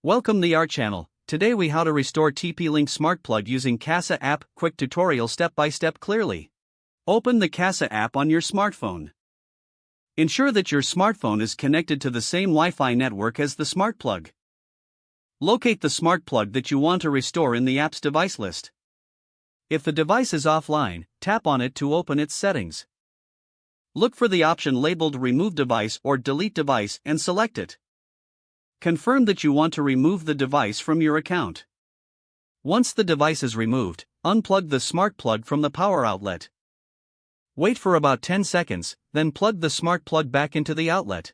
Welcome to our channel. Today we how to restore TP-Link Smart Plug using Kasa app. Quick tutorial step by step clearly. Open the Kasa app on your smartphone. Ensure that your smartphone is connected to the same Wi-Fi network as the smart plug. Locate the smart plug that you want to restore in the app's device list. If the device is offline, tap on it to open its settings. Look for the option labeled Remove Device or Delete Device and select it. Confirm that you want to remove the device from your account. Once the device is removed, unplug the smart plug from the power outlet. Wait for about 10 seconds, then plug the smart plug back into the outlet.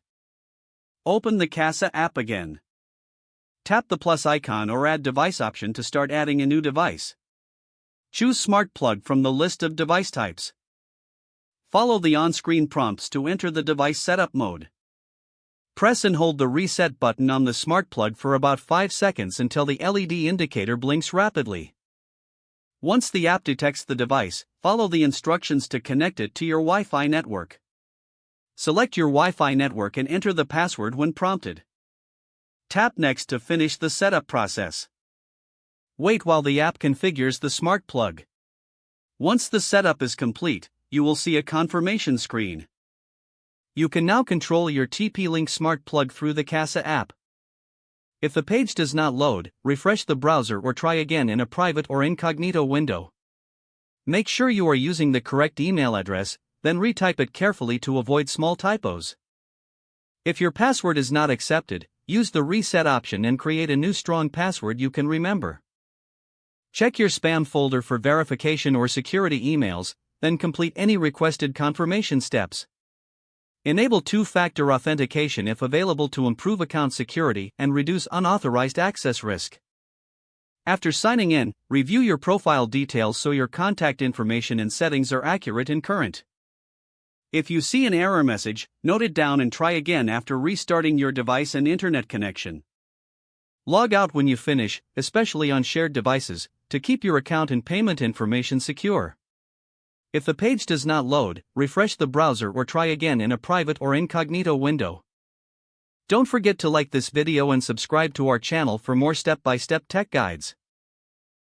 Open the Kasa app again. Tap the plus icon or Add Device option to start adding a new device. Choose Smart Plug from the list of device types. Follow the on-screen prompts to enter the device setup mode. Press and hold the reset button on the smart plug for about 5 seconds until the LED indicator blinks rapidly. Once the app detects the device, follow the instructions to connect it to your Wi-Fi network. Select your Wi-Fi network and enter the password when prompted. Tap Next to finish the setup process. Wait while the app configures the smart plug. Once the setup is complete, you will see a confirmation screen. You can now control your TP-Link Smart Plug through the Kasa app. If the page does not load, refresh the browser or try again in a private or incognito window. Make sure you are using the correct email address, then retype it carefully to avoid small typos. If your password is not accepted, use the reset option and create a new strong password you can remember. Check your spam folder for verification or security emails, then complete any requested confirmation steps. Enable two-factor authentication if available to improve account security and reduce unauthorized access risk. After signing in, review your profile details so your contact information and settings are accurate and current. If you see an error message, note it down and try again after restarting your device and internet connection. Log out when you finish, especially on shared devices, to keep your account and payment information secure. If the page does not load, refresh the browser or try again in a private or incognito window. Don't forget to like this video and subscribe to our channel for more step-by-step tech guides.